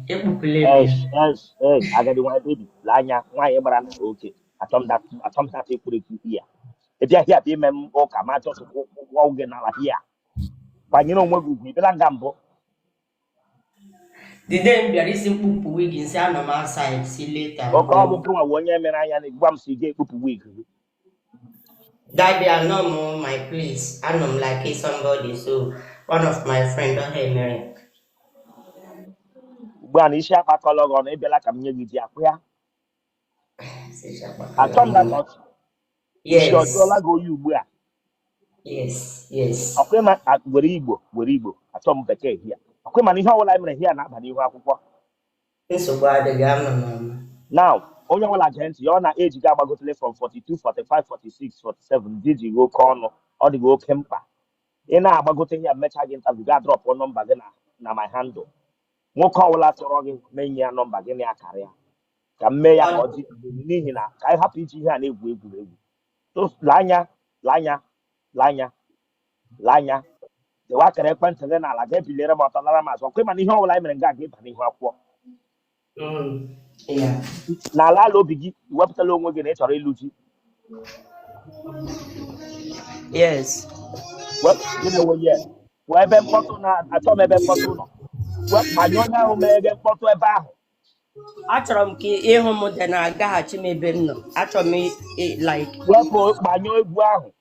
I got the one baby. Lanya, why ever okay. I told that you put it here. If you hear him, or come out of Wogan here. But you know what would be the gamble. The day there is simple wig inside on my side. See later. Or come to a 1 year and a Guamsi gave up a week. That they are not more my place. I know like it's somebody. So one of my friend don't hear me. When he shall pack along on a bella community. Say I told that Shabaka. out. Is your Yes. dollar go you where? Yes. Yes. Okay, man, at Weribo. I told him here. Okay, man, how will I here now? But you have It's so bad the gamma. now. Only one agent, you're not age gaba go to from 42, 45, 46, 47. Did you go corner or the go camper? In a bagote here, met again, and got drop one number then na my handle. Mo call last organ, many number in your career. Can may I call All it Nihina? I happy to hear any way. So, Lanya, Lanya. The water went to then I like every little about alarm. So, come on, you know, I'm going to get money. yeah. Now, Lalo bigi, webs alone again, it's already Lucy. Yes. Well, you know, yeah. Well, Ben Potona, I told me Ben Potona. Well, my young Omega Poto about. Achọrọ m ka ịhụ m dị na-agaghachi m ebe m nọ. Achọrọ m like Well, my new wow.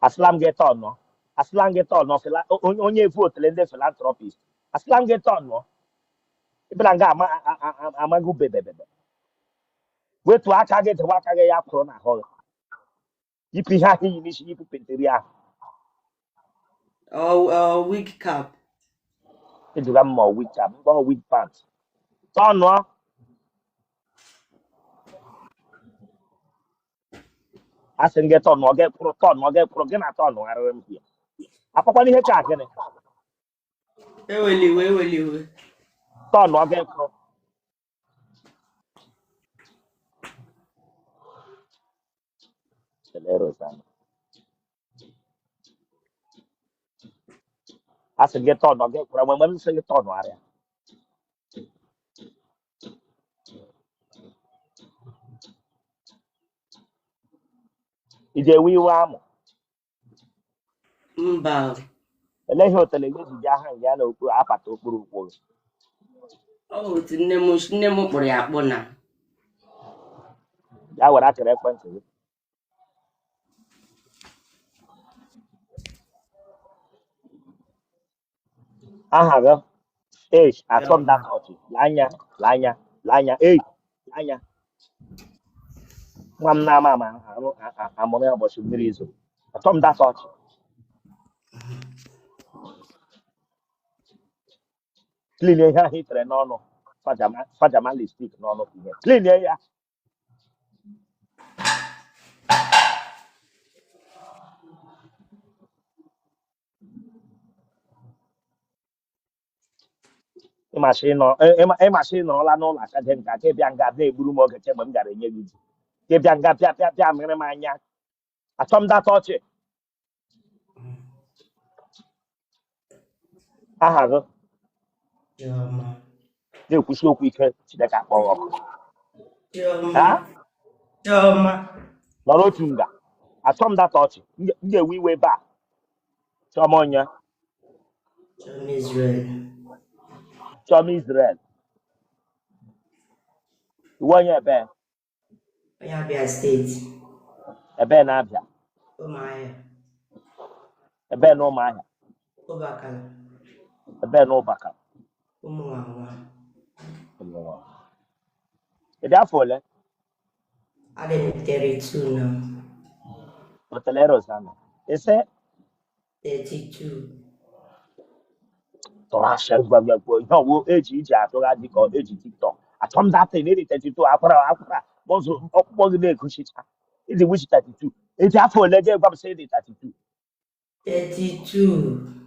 Aslam get on, no. Aslam get on, no. Only vote, the philanthropist. Aslam get on, no. Ibn Anga, I'm a good baby. Wait to I get the Wakaya Prona Hall. If he had initially put Penteria, wig cap. it's a more weak time, more weak pants. Ton, no. I can get on, or get proton, or get progenitor, no. I don't hear. Apa kwani he cha kene Eweliwe. ton no get pro celero sana asa get ton no get pro mo se get ton no area ije wi wa mo Mba. ele he hotel le ji ja han ya na okpu apata okpuru okpuru Ọ bụ otu nne m kpụrụ ya akpụ na. ya were akara ekwentị gị aha gị atom that touch lanya lanya nwa m na-ama ama amụrụ ya ụbọchị mmiri izo atom that touch clean ihe ahụ itere n'ọnụ fajama lipstick n'ọnụ ihe clean ya ịmasị nọrọla n'ụlọ achaje nka ka bịa nga na-egburu m oge kemgbe m gara enye gị ji ka bịa nga pịa mịrị m anya achọmdata ọchị aha gị Chioma. na-ekwusi okwu ike Chineke akpọrọ ọkụ Chioma. ha Chioma. nọrọ otu nga achọmdata ọchị m ga-ewe iwe ebe a chọma onye Chioma Israel. chọma Israel iwe onye Onye Abia steeti. ebe na-abịa Ụmụahịa. ebe na ụmụahịa Ụbakala. ebe na ụbaka Ụmụnwanwa. ịdị afọ ole Adị m 32 now. hotelero sana ise 32. tọrọ asị gbagbo ihe ọwụ eji iji atụgharị ka eji tiktok achọmdata na-eri 32 akwara bọzụ ọkpụkpọ gị na-egochicha ịdị wichi 32 eji afọ ole gị gwa m sị ịdị 32 32.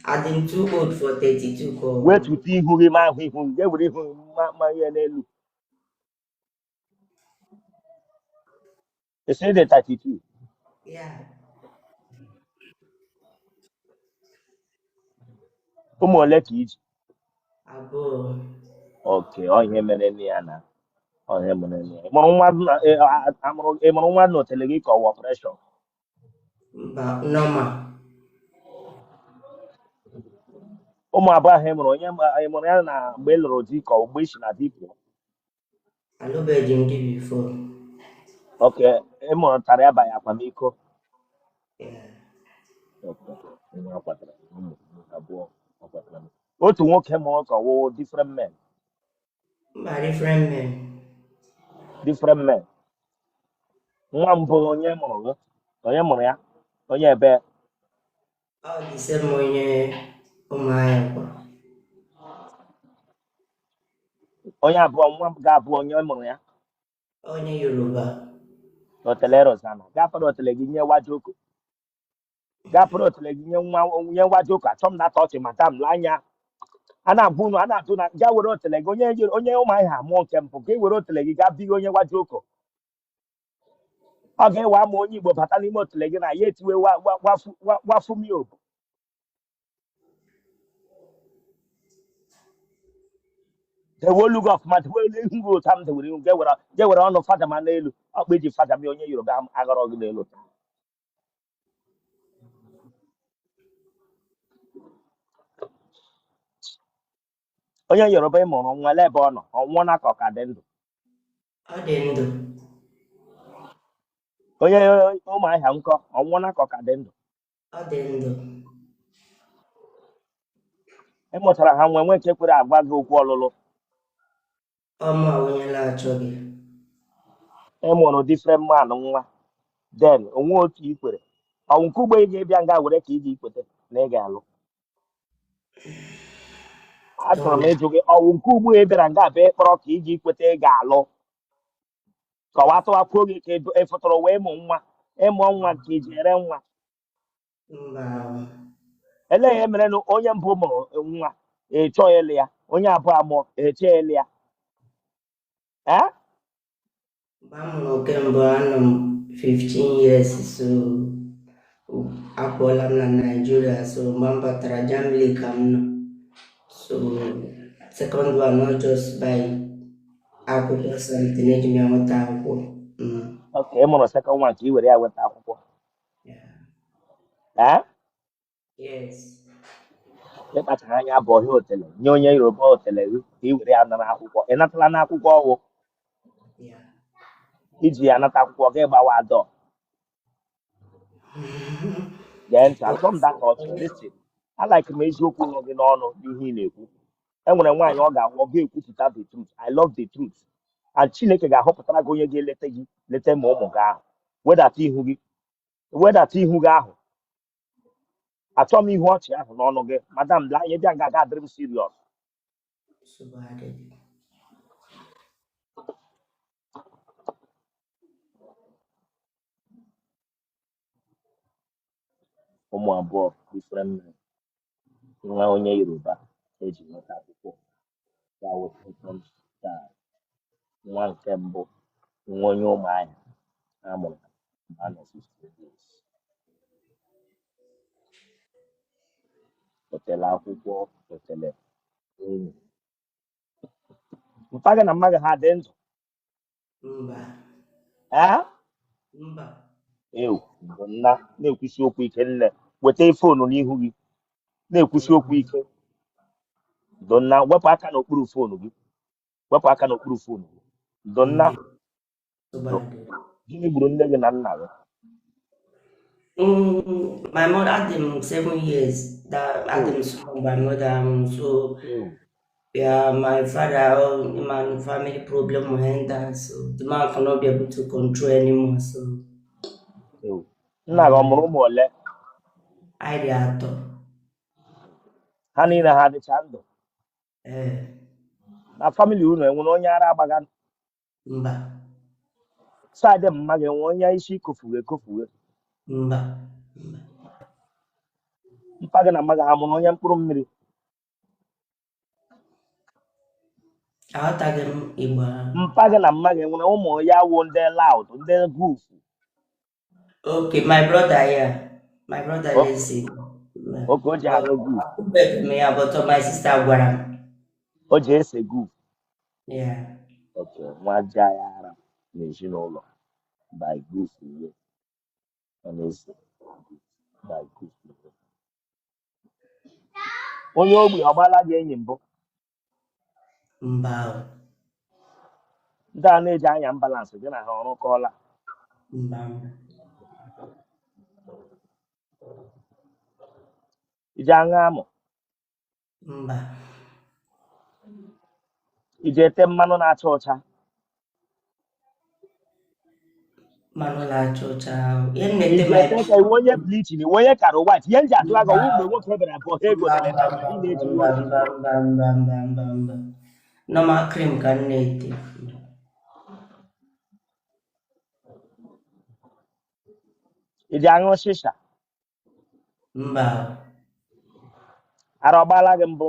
Adịm too old for 32 ka ọ bụ. wetuta ihu gị ma ahụ ihu gị ewere ihu ma ihe n'elu esi dị 32 Ya, ụmụ ole ka iji abụọ. oke ihe mere nne ya na ihe mere nne ya ị mụrụ nwa na otele gị ka ọwa preshọ Mba, normal. ụmụ abụọ ahụ ị mụrụ ya na mgbe ị lụrụ di ka ọ mgbe isi na di pụọ Alụbeghị m di before. oke ị mụrụtara ya banye akwamiko Ya. oke nwa ọ kwatara ụmụ abụọ ọ kwatara otu nwoke mụrụ ka ọwụ Mba, different men. different men nwa mbụ onye mụrụ ya onye ebe Ọ dị same onye ụmụahịa kwa. onye abụọ nwa ga-abụ onye mụrụ ya Onye Yoruba. otele rozana gafere otele gị nye wajoko gafere otele gị nye wajoko achọ m na-ata ọchị madam lee anya a na-agwa unu a na-atụ na gaa were otele gị onye ụmụahịa amụọ nke mpụ ka ị were otele gị gaa bighị onye wajoko ọ ga-ewe ama onye igbo bata n'ime otele gị na ya etiwe wafumiobu dewe olu gị ọfụma dewe olu ihu gị ụta m dewere ihu ge were ọnụ fadama n'elu ọkpa eji fadama onye yoruba aghọrọ gị n'elu onye yoruba ị mụrụ nwa ele ebe ọ nọ ọ nwụọ na ka ọ ka dị ndụ Ọ dị ndụ. onye ụmụahịa nkọ ọ nwụọ na ka ọ ka dị ndụ Ọ dị ndụ. ị mụtara ha nwe nke kwere agwa gị okwu ọlụlụ Ọmụ a onye na-achọghị. ị mụrụ different man nwa den onwe otu ikwere ọnwụ nke ugbo ị ga-ebịa nga were ka ị ga-ikwete na ị ga-alụ achọrọ m ịjụ gị ọnwụ nke ugbo ị bịara nga bịa ịkpọrọ ka ị ga-ikwete ị ga-alụ kọwatụwakwuo gị ka ị fụtụrụ wee ịmụ nwa ka iji ere nwa Mba. elee ihe mere na onye mbụ mụrụ nwa ịchọ ịlụ ya onye abụọ amụọ eche ịlụ ya ee Mgbe a mụrụ oke mbụ anọ m 15 years so apụọla m na Naịjirịa so mgbe m batara Germany ka m nọ so second one not just by akwụkwọ something eji m ya nweta akwụkwọ. oke ị mụrụ sekọnd nwa ka ị were ya weta akwụkwọ Yeah. ee Yes. ịkpachara anya bụ ọhịa otele nye onye yoruba otele gị ka ị were ya nara akwụkwọ ị natala n'akwụkwọ ọwụ Yeah. iji ya nata akwụkwọ gị gbawa dọ gee ntị achọ m data ọchị listen alaik m eziokwu nọ gị n'ọnụ n'ihe ị na-ekwu enwere nwaanyị ọ ga-ahụ ọ ga-ekwupụta the truth I love the truth and Chineke ga-ahọpụtara gị onye ga-eleta gị leta ma ụmụ gị ahụ wedata ihu gị ahụ achọ m ihu ọchị ahụ n'ọnụ gị madam lee anya bịa nga ga adịrị m serious Subhanallah. ụmụ abụọ different men nwa onye yoruba eji nweta akwụkwọ ya weta nwa nke mbụ nwa onye ụmụahịa a mụrụ mgbe a nọ 15 years otele akwụkwọ otele enyi mpa gị na mma gị ha dị ndụ Mba. ee Mba. ewu bụ nna na-ekwusi okwu ike nne weta foonu n'ihu gị na-ekwusi okwu ike donna wepụ aka n'okpuru foonu gị wepụ aka n'okpuru foonu gị donna Subhanallah. gịnị gburu nne gị na nna gị My mother had them 7 years. That had them small. My mother, so ewu yeah, my father, my family problem behind that, so the man cannot be able to control anymore. So ewu nna gị ọ mụrụ ụmụ ole I the actor. ha niile ha dịcha ndụ Eh, na famili unu enwere onye ara agbaga mba. saịdị mma gị enwe onye isi kofuwe Mba. Mba. Mpa gị na mma gị ha mụrụ onye mkpụrụ mmiri. Aghọtaghị m Igbo ahụ. Mpa gị na mma gị nwere ụmụ ya wụ ndị laut, ndị gufu. Okay, my brother, yeah. My brother is Igbo. Oke o ji But arụ guf. akwụbeghị m ya, but my sister gwara m. O ji ese guf. Yeah. Oke nwa ja ya ara n'ezinụlọ by guf uwe. Ọ na-ese by guf uwe. Onye ogbi ọ gbala gị enyi mbụ? Mba. Ndị a na-eji anya mbalansị gị na ha ọrụkọọla. Mba. Iji aṅụ amụ. Mba. Iji ete mmanụ na-acha ọcha. Mmanụ na-acha ọcha ahụ. Ihe m na-ete Iji my ete ka iwe onye blichin, iwe onye kara white. Ihe m ji atụ aka ọwụ mgbe nwoke bịara bụ ha ego tere ete mgbe ị na-eji ihe ojii. mba. Normal cream ka m na-ete. Iji aṅụ shisha. Mba. Ara ọ gbala gị mbụ?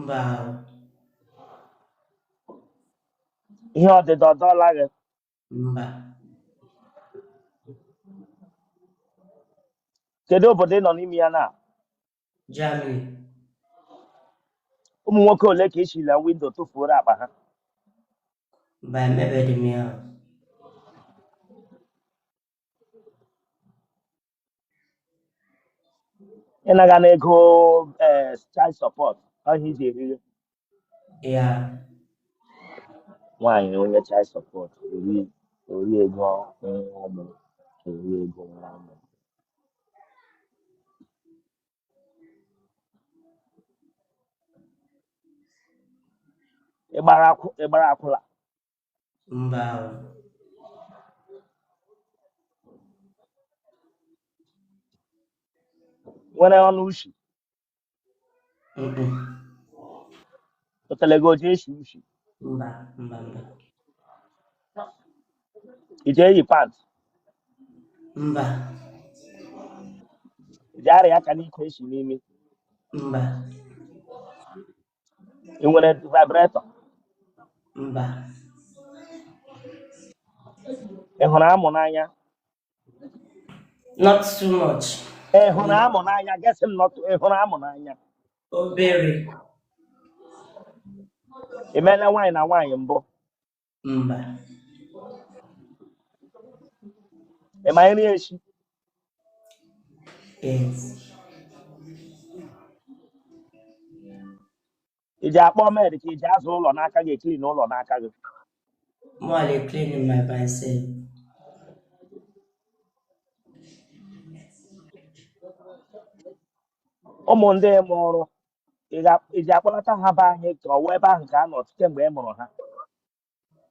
Mba. Ihe ọdịda ọ dọọla gị? Mba. Kedu obodo ị nọ n'ime ya na? Germany. Ụmụ nwoke ole ka esi na windo tụfuoro akpa ha? Mba, emebeghị m ya. Ị naga na ego child support ọhịa iji eriri Ya. nwaanyị onye child support ori ego ọmụ ori ego nwa ọmụ. Ịgbara akwụla. Mba. Nwere ọnụ ushi. Mm-mm. Otelego oji eshi ushi. Mba. Iji eyi pant. Mba. Iji arịa aka n'ike eshi n'imi. Mba. Ị nwere vibrator. Mba. Ị hụrụ amụ n'anya? Not too much. Ị hụrụ amụ n'anya? Gesi m nọtụ ị hụrụ amụ n'anya? Obere. Ị meela nwaanyị na nwaanyị mbụ? Mba. Ị ma nri eshi? Yes. Iji akpọ med ka iji azụ ụlọ n'aka gị eklin ụlọ n'aka gị? More I cleaning my myself. Ụmụ ndị mụrụ iji akpọlata ha be anyị ka ọ wee ebe ahụ ka a nọ kemgbe ị mụrụ ha?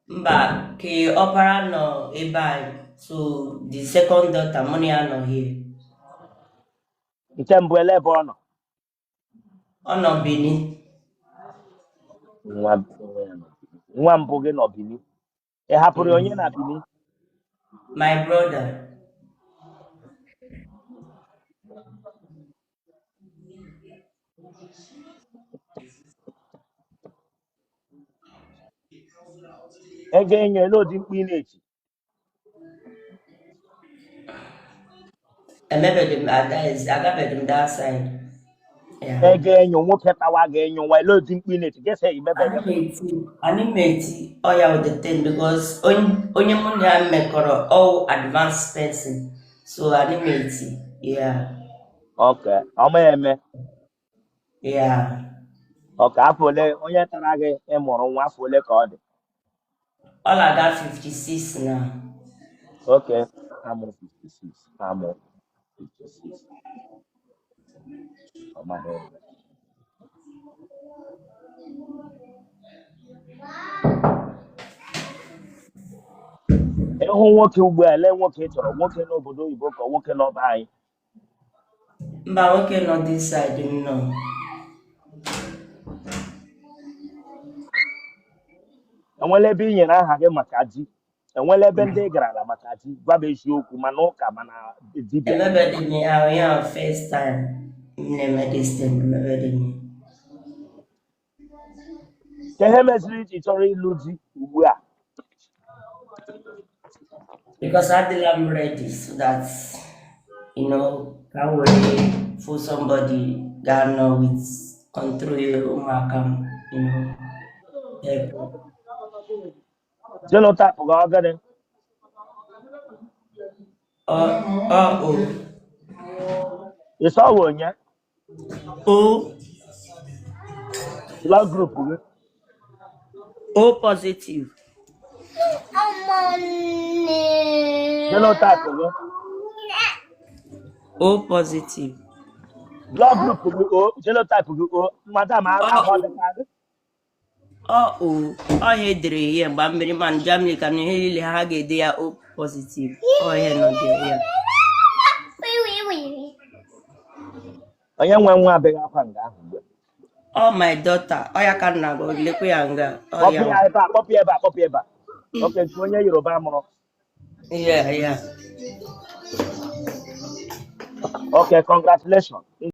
Mba, ka ọpara nọ ebe a, so the second daughter money nọ here. Nke mbụ ele ebe ọ nọ? Ọ nọ Benin. Nwa mbụ gị nọ Benin. Ị hapụrụ onye na Benin? My brother. Ego enyo ele odi mkpu ị na-eti? Agabeghị m that side. Yeah. Ego enyo nwoke tawa ga enyo nwa ele odi mkpu ị na-eti? Gese imebeghị m. Anyị meti ọya with the thing because onye mụ na ya mekọrọ all advanced person, so anyị meti. Yeah. Okay, ọma eme. Yeah. Okay, afọ ole onye tara gị ịmụrụ nwa afọ ole ka ọ dị? All I got 56 now. Okay, amụ 56. Amụ 56. Ọma eme. Ịhụ nwoke ugbu a ele nwoke ị chọrọ, nwoke n'obodo oyibo ka nwoke n'ọba anyị? Mba, nwoke nọ this side nọ. Enwela ebe i nyere aha gị maka di? Enwela ebe ndị ị garala maka di? Gwa m eziokwu mana ụka mana dibịa. Emebeghị m ya first time. medicine medicine. Kehe meziri iji chọrọ ịlụ di ugbu a? Because I'm ready so that can wait for somebody that know with control makam, help. Genotype ga ọ gịnị? Oh, Ị sọ wụ onye? O Blood group gị? O positive. Genotype gị? O positive. Blood group gị O, genotype gị O, madam ahụ dịka gị? Ọ ihe edere ihe mgbe mmiri man Germany ka ihe niile ha ga-ede ya O positive. Ihe nọ dị ya. Onye nwe nwa abịaghị akwa nga ahụ ugbu a. My daughter. Ya ka nna go lekwe ya nga. Kpọpụ ya ebe a. Oke, nke onye Yoruba mụrụ. Yeah. Okay, congratulations.